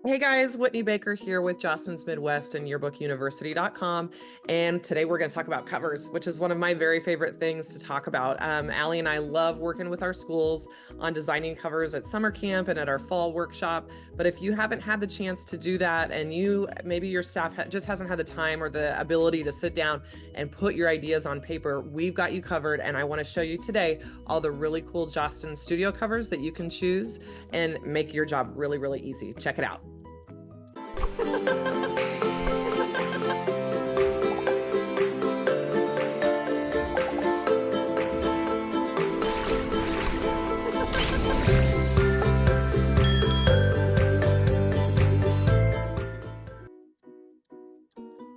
Hey guys, Whitney Baker here with Jostens Midwest and yearbookuniversity.com. And today we're going to talk about covers, which is one of my very favorite things to talk about. Allie and I love working with our schools on designing covers at summer camp and at our fall workshop. But if you haven't had the chance to do that and maybe your staff just hasn't had the time or the ability to sit down and put your ideas on paper, we've got you covered. And I want to show you today all the really cool Jostens Studio covers that you can choose and make your job really, really easy. Check it out.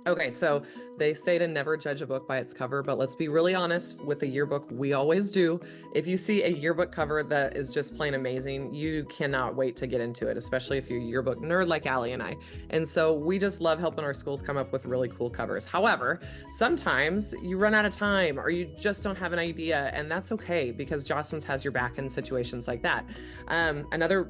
Okay, so they say to never judge a book by its cover, but let's be really honest with the yearbook, we always do. If you see a yearbook cover that is just plain amazing, you cannot wait to get into it, especially if you're a yearbook nerd like Allie and I. And so we just love helping our schools come up with really cool covers. However, sometimes you run out of time or you just don't have an idea, and that's okay because Jostens has your back in situations like that. Another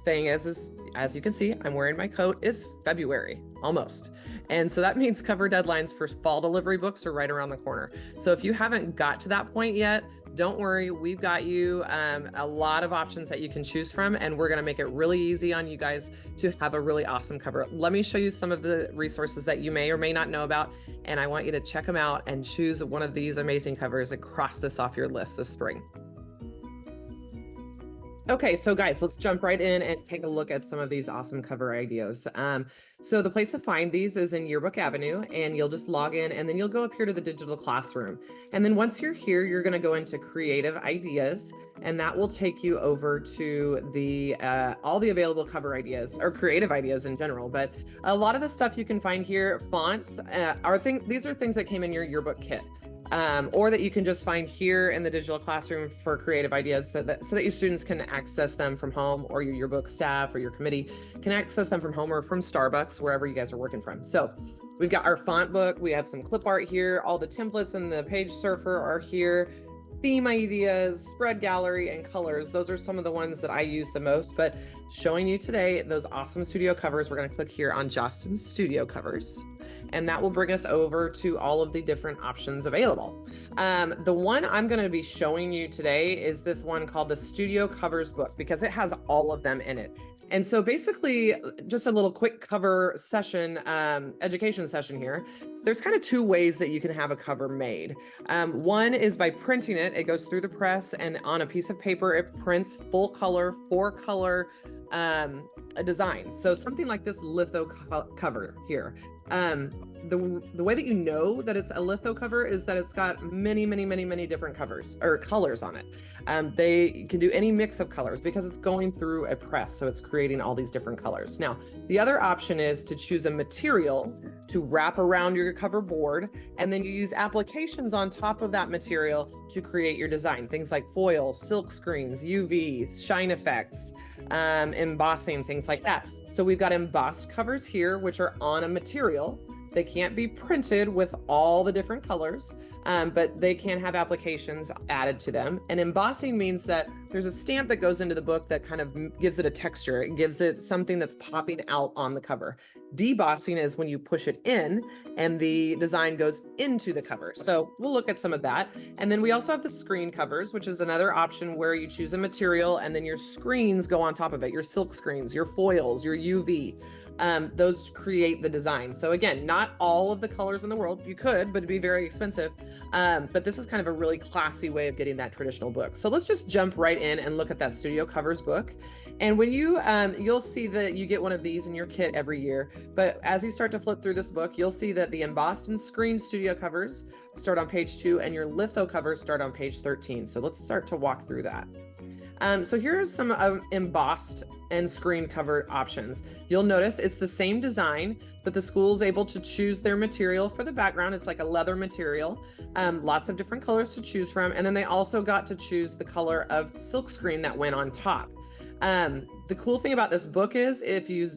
thing is as you can see, I'm wearing my coat. It's February, almost. And so that means cover deadlines for fall delivery books are right around the corner. So if you haven't got to that point yet, don't worry, we've got you a lot of options that you can choose from, and we're gonna make it really easy on you guys to have a really awesome cover. Let me show you some of the resources that you may or may not know about, and I want you to check them out and choose one of these amazing covers and cross this off your list this spring. Okay, so guys, let's jump right in and take a look at some of these awesome cover ideas. So the place to find these is in Yearbook Avenue, and you'll just log in and then you'll go up here to the digital classroom. And then once you're here, you're gonna go into creative ideas, and that will take you over to the all the available cover ideas or creative ideas in general. But a lot of the stuff you can find here, fonts, these are things that came in your yearbook kit. Or that you can just find here in the digital classroom for creative ideas so that your students can access them from home, or your yearbook staff or your committee can access them from home or from Starbucks, wherever you guys are working from. So we've got our font book, we have some clip art here, all the templates and the page surfer are here, theme ideas, spread gallery, and colors. Those are some of the ones that I use the most, but showing you today those awesome studio covers, we're gonna click here on Jostens Studio Covers, and that will bring us over to all of the different options available. The one I'm gonna be showing you today is this one called the Studio Covers book, because it has all of them in it. And so basically, just a little quick cover session, education session here. There's kind of two ways that you can have a cover made. One is by printing it. It goes through the press, and on a piece of paper, it prints full color, 4-color a design. So something like this litho cover here. The way that you know that it's a litho cover is that it's got many different covers or colors on it. They can do any mix of colors because it's going through a press, so it's creating all these different colors. Now, the other option is to choose a material to wrap around your cover board, and then you use applications on top of that material to create your design. Things like foil, silk screens, UV, shine effects, embossing, things like that. So we've got embossed covers here, which are on a material. They can't be printed with all the different colors, but they can have applications added to them. And embossing means that there's a stamp that goes into the book that kind of gives it a texture. It gives it something that's popping out on the cover. Debossing is when you push it in and the design goes into the cover. So we'll look at some of that. And then we also have the screen covers, which is another option where you choose a material and then your screens go on top of it. Your silk screens, your foils, your UV. Those create the design. So again, not all of the colors in the world. You could, but it'd be very expensive. But this is kind of a really classy way of getting that traditional book. So let's just jump right in and look at that Studio Covers book. And when you'll see that you get one of these in your kit every year. But as you start to flip through this book, you'll see that the embossed and screen studio covers start on page 2 and your litho covers start on page 13. So let's start to walk through that. So here's some embossed and screen cover options. You'll notice it's the same design, but the school is able to choose their material for the background. It's like a leather material, lots of different colors to choose from. And then they also got to choose the color of silk screen that went on top. The cool thing about this book is if you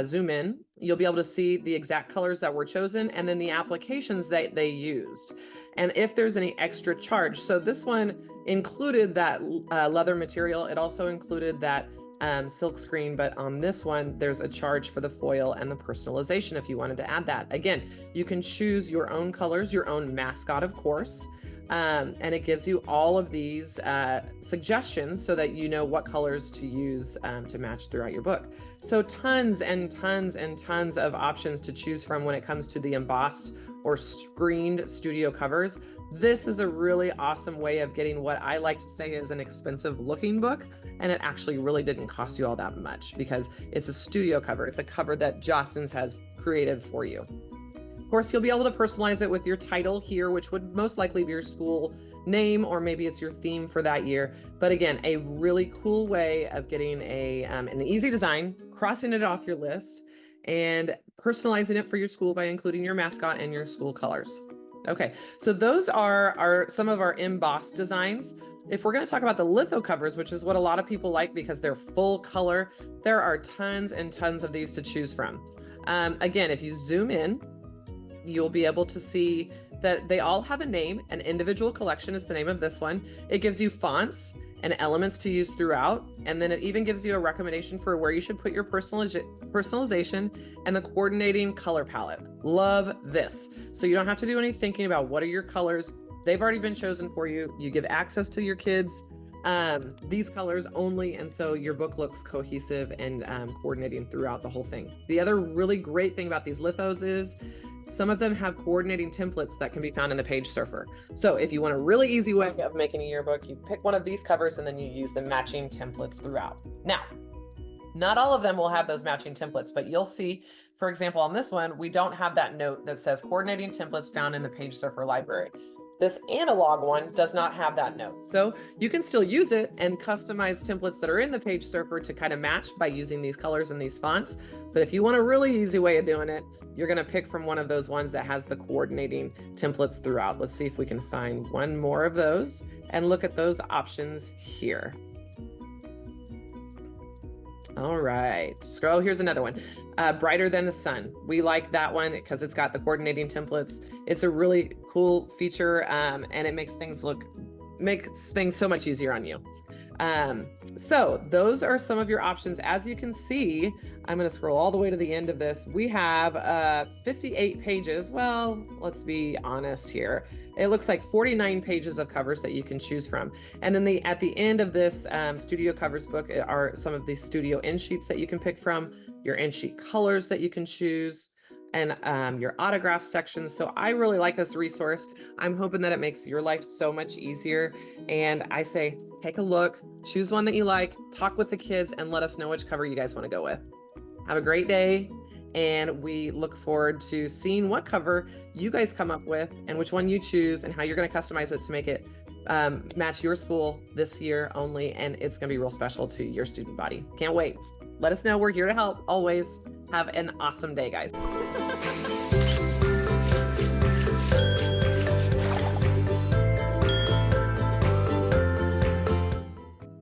zoom in, you'll be able to see the exact colors that were chosen and then the applications that they used. And if there's any extra charge. So this one included that leather material. It also included that silk screen, but on this one, there's a charge for the foil and the personalization if you wanted to add that. Again, you can choose your own colors, your own mascot, of course. And it gives you all of these suggestions so that you know what colors to use to match throughout your book. So tons and tons and tons of options to choose from when it comes to the embossed or screened studio covers. This is a really awesome way of getting what I like to say is an expensive looking book, and it actually really didn't cost you all that much because it's a studio cover. It's a cover that Jostens has created for you. Of course, you'll be able to personalize it with your title here, which would most likely be your school name, or maybe it's your theme for that year. But again, a really cool way of getting an easy design, crossing it off your list, and personalizing it for your school by including your mascot and your school colors. Okay, so those are some of our embossed designs. If we're going to talk about the litho covers, which is what a lot of people like because they're full color, there are tons and tons of these to choose from. Again, if you zoom in, you'll be able to see that they all have a name. An individual collection is the name of this one. It gives you fonts and elements to use throughout. And then it even gives you a recommendation for where you should put your personalization and the coordinating color palette. Love this. So you don't have to do any thinking about what are your colors. They've already been chosen for you. You give access to your kids these colors only, and so your book looks cohesive and coordinating throughout the whole thing. The other really great thing about these lithos is some of them have coordinating templates that can be found in the Page Surfer. So if you want a really easy way of making a yearbook, you pick one of these covers and then you use the matching templates throughout. Now, not all of them will have those matching templates, but you'll see, for example, on this one, we don't have that note that says coordinating templates found in the Page Surfer library. This analog one does not have that note. So you can still use it and customize templates that are in the Page Surfer to kind of match by using these colors and these fonts. But if you want a really easy way of doing it, you're going to pick from one of those ones that has the coordinating templates throughout. Let's see if we can find one more of those and look at those options here. All right, scroll. Here's another one. Brighter Than the Sun. We like that one because it's got the coordinating templates. It's a really cool feature, and it makes things so much easier on you. So those are some of your options. As you can see, I'm going to scroll all the way to the end of this. We have 58 pages. Well, let's be honest here. It looks like 49 pages of covers that you can choose from. And then at the end of this studio covers book are some of the studio end sheets that you can pick from, your end sheet colors that you can choose, and your autograph sections. So I really like this resource. I'm hoping that it makes your life so much easier. And I say, take a look, choose one that you like, talk with the kids, and let us know which cover you guys want to go with. Have a great day. And we look forward to seeing what cover you guys come up with and which one you choose and how you're going to customize it to make it match your school this year only. And it's going to be real special to your student body. Can't wait. Let us know. We're here to help always. Have an awesome day, guys.